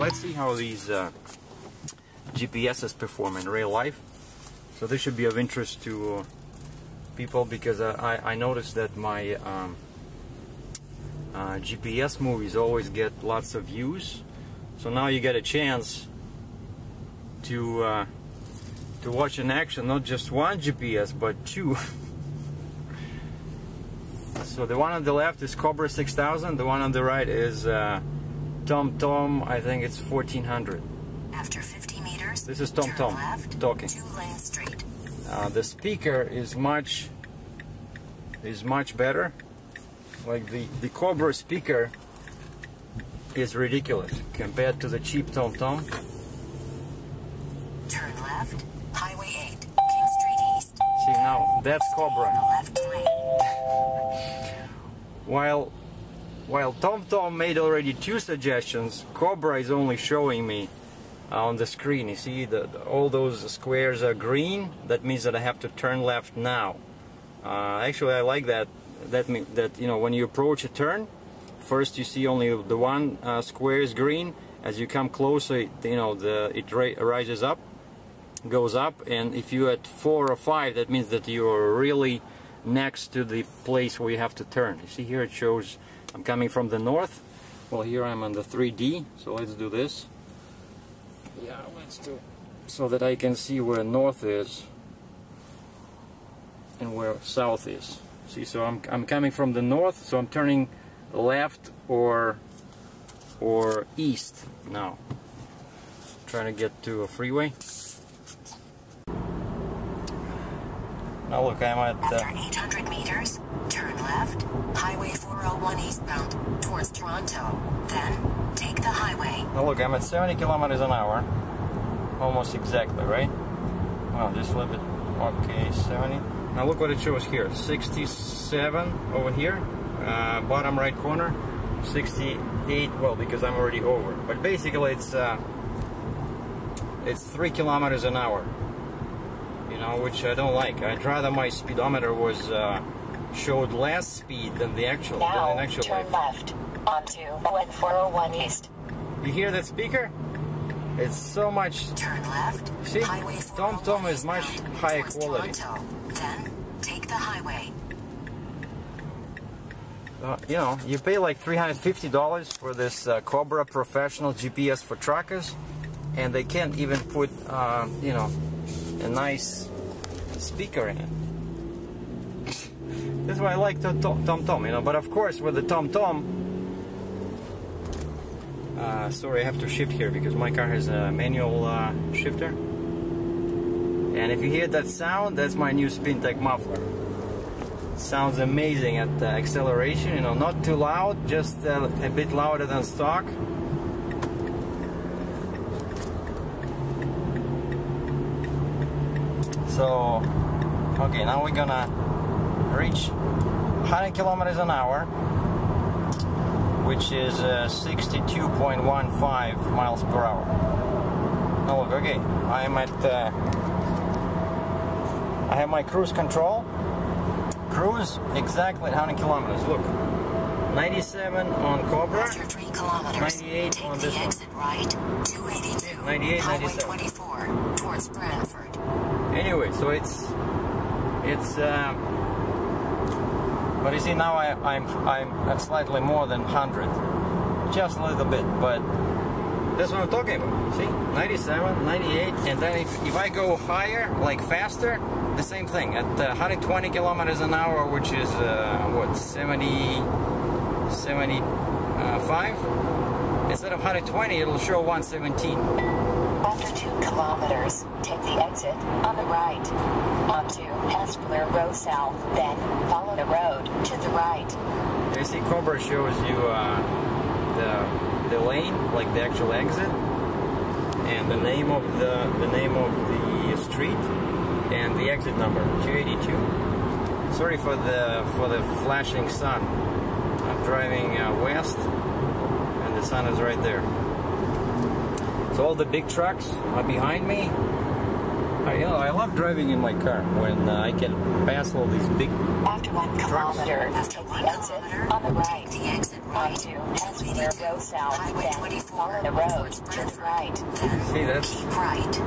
let's see how these GPSs perform in real life. So this should be of interest to people, because I noticed that my GPS movies always get lots of views. So now you get a chance to watch in action not just one GPS but two. So the one on the left is COBRA 6000, the one on the right is TOMTOM, I think it's 1400. After 50 meters, this is TOMTOM talking. 2 lanes straight. The speaker is much better. Like the COBRA speaker is ridiculous compared to the cheap TOMTOM. Turn left, Highway 8, King Street East. See, now that's COBRA. Left lane. While TOMTOM made already 2 suggestions, COBRA is only showing me on the screen. You see all those squares are green. That means that I have to turn left now. Actually, I like that. That means that, you know, when you approach a turn, first you see only the one square is green. As you come closer, you know, it rises up, goes up, and if you're at 4 or 5, that means that you're really next to the place where you have to turn. You see here it shows I'm coming from the north. Well, here I'm on the 3D, so let's do this. Yeah, let's do so that I can see where north is and where south is. See, so I'm coming from the north, so I'm turning left or east now. Trying to get to a freeway. Now look, I'm at... After 800 meters, turn left, Highway 401 eastbound towards Toronto. Then, take the highway. Now look, I'm at 70 kilometers an hour. Almost exactly, right? Well, just a little bit. Okay, 70. Now look what it shows here. 67 over here. Bottom right corner. 68, well, because I'm already over. But basically it's 3 kilometers an hour. You know, which I don't like. I'd rather my speedometer was showed less speed than the actual turn left onto 401 East. You hear that speaker? It's so much. Turn left. See, TOMTOM is much higher quality. Toronto. Then take the highway. You know, you pay like $350 for this COBRA professional GPS for truckers, and they can't even put, you know, a nice speaker in it. That's why I like the TOMTOM, you know. But of course, with the TOMTOM, sorry, I have to shift here because my car has a manual shifter. And if you hear that sound, that's my new SpinTech muffler. It sounds amazing at acceleration, you know, not too loud, just a bit louder than stock. So, okay, now we're gonna reach 100 kilometers an hour, which is 62.15 miles per hour. Now look, okay, I'm at, I have my cruise control. Cruise exactly 100 kilometers. Look, 97 on COBRA, After 3 kilometers, 98 take on the this one. exit right, 282, 98, Highway 97. 24, towards Brantford. Anyway, so it's but you see now I'm slightly more than 100, just a little bit, but that's what I'm talking about. See, 97, 98, and then if I go higher, like faster, the same thing at 120 kilometers an hour, which is what, 75. Instead of 120, it'll show 117. After 2 kilometers, take the exit on the right onto Espler Road South, then follow the road to the right. You see, COBRA shows you the lane, like the actual exit, and the name of the street, and the exit number 282. Sorry for the flashing sun. I'm driving west, and the sun is right there. So all the big trucks are behind me, I love driving in my car when I can pass all these big After 1 kilometer, After take 1 the exit kilometer, on the right. take the exit right. Onto Hespeler, go south, then follow the road to the right. Then See, that's keep right.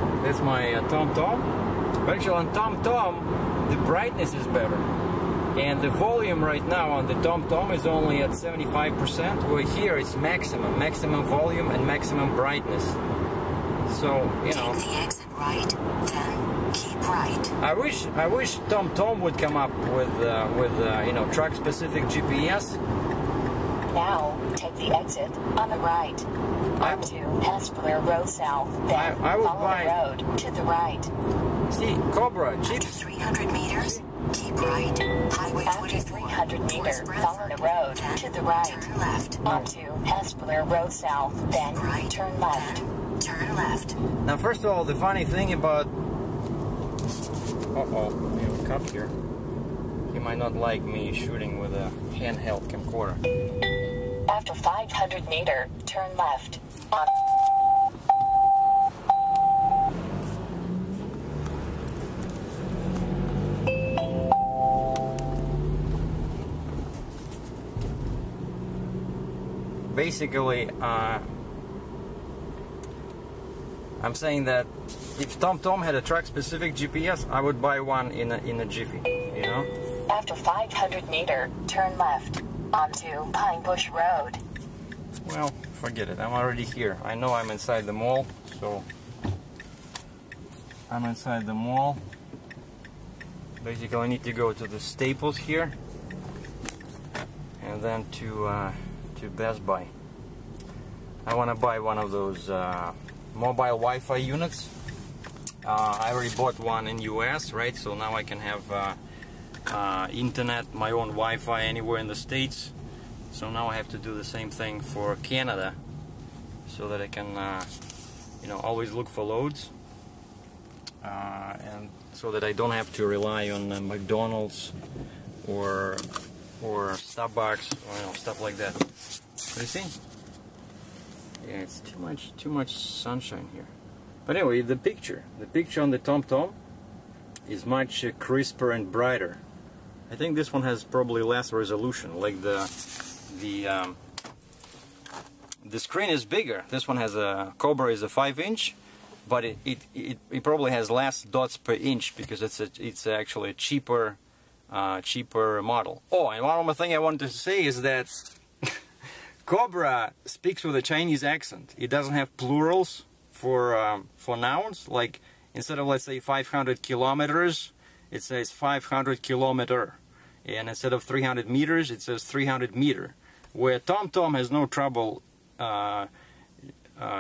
my TOMTOM. But actually on TOMTOM, the brightness is better. And the volume right now on the TOMTOM is only at 75%, where here it's maximum volume and maximum brightness. So, you know, Take the exit right, then keep right. I wish TOMTOM would come up with you know, truck-specific GPS. Now, take the exit on the right. Onto Hespeler, go south, then I would follow buy- the road to the right. See, COBRA, After Jeeps. 300 meters, keep right. Highway After 24 300 towards meters, Bradford. follow the road Then to the right. turn left. Onto Hespeler, road south, then Right. turn left. Then turn left. Now, first of all, the funny thing about... Uh-oh, we have a cop here. He might not like me shooting with a handheld camcorder. After 500 meters, turn left. On Basically, I'm saying that if TOMTOM had a truck-specific GPS, I would buy one in a jiffy, you know? After 500 meters, turn left. Onto Pine Bush Road. Well, forget it. I'm already here. I know I'm inside the mall, so I'm inside the mall. Basically, I need to go to the Staples here, and then to Best Buy. I want to buy one of those mobile Wi-Fi units. I already bought one in US, right? So now I can have internet, my own Wi-Fi anywhere in the States. So now I have to do the same thing for Canada, so that I can, you know, always look for loads, and so that I don't have to rely on McDonald's or Starbucks or, you know, stuff like that. But you see, yeah, it's too much sunshine here. But anyway, the picture on the TOMTOM is much crisper and brighter. I think this one has probably less resolution. Like the screen is bigger. This one has a COBRA is a 5-inch, but it probably has less dots per inch because it's actually a cheaper model. Oh, and one more thing I wanted to say is that COBRA speaks with a Chinese accent. It doesn't have plurals for nouns. Like instead of, let's say, 500 kilometers, it says 500 kilometer, and instead of 300 meters, it says 300 meter. Where TOMTOM has no trouble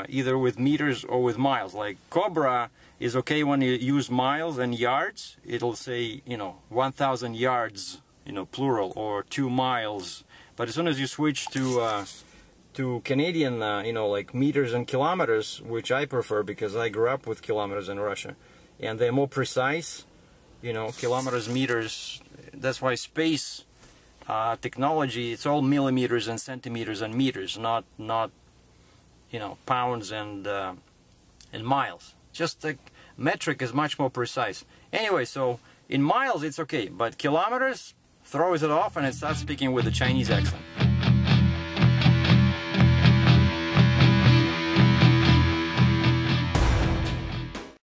either with meters or with miles. Like COBRA is okay when you use miles and yards. It'll say, you know, 1,000 yards, you know, plural, or 2 miles. But as soon as you switch to Canadian, you know, like meters and kilometers, which I prefer because I grew up with kilometers in Russia, and they're more precise, you know, kilometers, meters. That's why space technology, it's all millimeters and centimeters and meters, not you know, pounds and miles. Just the metric is much more precise. Anyway, so in miles it's okay, but kilometers throws it off and it starts speaking with a Chinese accent.